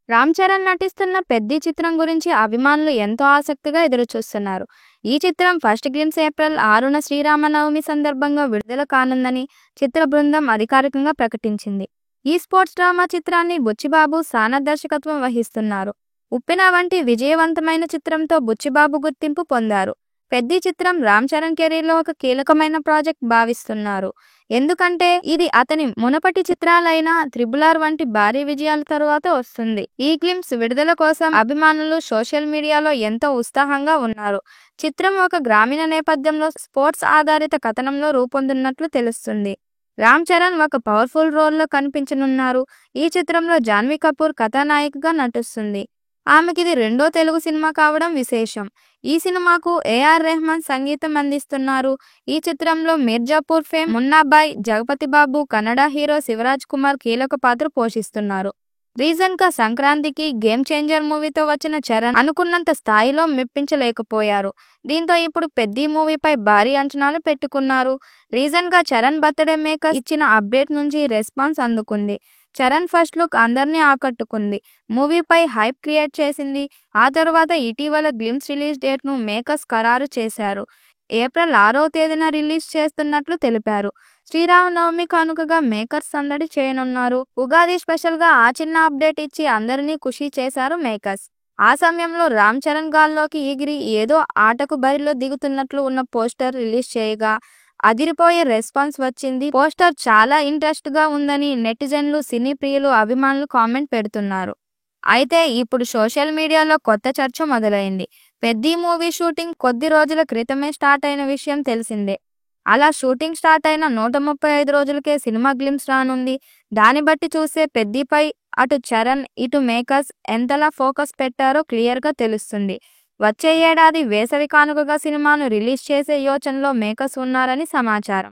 రామ్ చరణ్ నటిస్తున్న 'పెద్ది' చిత్రం గురించి అభిమానులు ఎంతో ఆసక్తిగా ఎదురుచూస్తున్నారు. ఈ చిత్రం ఫస్ట్ గ్లింప్స్ ఏప్రిల్ 6న శ్రీరామనవమి సందర్భంగా విడుదల కానుందని చిత్ర బృందం అధికారికంగా ప్రకటించింది. ఈ స్పోర్ట్స్ డ్రామా చిత్రాన్ని బుచ్చిబాబు సానత్ దర్శకత్వం వహిస్తున్నారు. 'ఉప్పెన' వంటి విజయవంతమైన చిత్రంతో బుచ్చిబాబు గుర్తింపు పొందారు. 'పెద్ది' చిత్రం రామ్ చరణ్ కెరీర్లో ఒక కీలకమైన ప్రాజెక్ట్ భావిస్తున్నారు. ఎందుకంటే ఇది అతని మునుపటి చిత్రాలైన 'త్రిబుల్ ఆర్' వంటి భారీ విజయాల తరువాత వస్తుంది. ఈ గ్లింప్స్ విడుదల కోసం అభిమానులు సోషల్ మీడియాలో ఎంతో ఉత్సాహంగా ఉన్నారు. చిత్రం ఒక గ్రామీణ నేపథ్యంలో స్పోర్ట్స్ ఆధారిత కథనంలో రూపొందుతున్నట్లు తెలుస్తుంది. రామ్ చరణ్ ఒక పవర్ఫుల్ రోల్లో కనిపించనున్నారు. ఈ చిత్రంలో జాన్వీ కపూర్ కథానాయికగా నటిస్తుంది. ఆమెకిది రెండో తెలుగు సినిమా కావడం విశేషం. ఈ సినిమాకు ఏఆర్ రెహమాన్ సంగీతం అందిస్తున్నారు. ఈ చిత్రంలో మిర్జాపూర్ ఫేమ్ మున్నాబాయ్, జగపతి బాబు, కన్నడ హీరో శివరాజ్ కుమార్ కీలక పాత్ర పోషిస్తున్నారు. రీసెంట్గా సంక్రాంతికి గేమ్ చేంజర్ మూవీతో వచ్చిన చరణ్ అనుకున్నంత స్థాయిలో మెప్పించలేకపోయారు. దీంతో ఇప్పుడు 'పెద్ది' మూవీపై భారీ అంచనాలు పెట్టుకున్నారు. రీసెంట్గా చరణ్ బర్త్డే మేకర్స్ ఇచ్చిన అప్డేట్ నుంచి రెస్పాన్స్ అందుకుంది. చరణ్ ఫస్ట్ లుక్ అందరినీ ఆకట్టుకుంది. మూవీపై హైప్ క్రియేట్ చేసింది. ఆ తర్వాత ఇటీవల గ్లింప్స్ రిలీజ్ డేట్ను మేకర్స్ ఖరారు చేశారు. ఏప్రిల్ 6వ తేదీన రిలీజ్ చేస్తున్నట్లు తెలిపారు. శ్రీరామనవమి కానుకగా మేకర్స్ సందడి చేయనున్నారు. ఉగాది స్పెషల్గా ఆ చిన్న అప్డేట్ ఇచ్చి అందరినీ ఖుషీ చేశారు మేకర్స్. ఆ సమయంలో రామ్ చరణ్ గాల్లోకి ఎగిరి ఏదో ఆటకు బరిలో దిగుతున్నట్లు ఉన్న పోస్టర్ రిలీజ్ చేయగా అదిరిపోయే రెస్పాన్స్ వచ్చింది. పోస్టర్ చాలా ఇంట్రెస్ట్ గా ఉందని నెటిజన్లు, సినీ ప్రియులు, అభిమానులు కామెంట్ పెడుతున్నారు. అయితే ఇప్పుడు సోషల్ మీడియాలో కొత్త చర్చ మొదలైంది. 'పెద్ది' మూవీ షూటింగ్ కొద్ది రోజుల క్రితమే స్టార్ట్ అయిన విషయం తెలిసిందే. అలా షూటింగ్ స్టార్ట్ అయిన 135 రోజులకే సినిమా గ్లింప్స్ రానుంది. దాన్ని బట్టి చూస్తే 'పెద్ది'పై అటు చరణ్, ఇటు మేకర్స్ ఎంతలా ఫోకస్ పెట్టారో క్లియర్గా తెలుస్తుంది. వచ్చే ఏడాది వేసవి కానుకగా సినిమాను రిలీజ్ చేసే యోచనలో మేకర్స్ ఉన్నారని సమాచారం.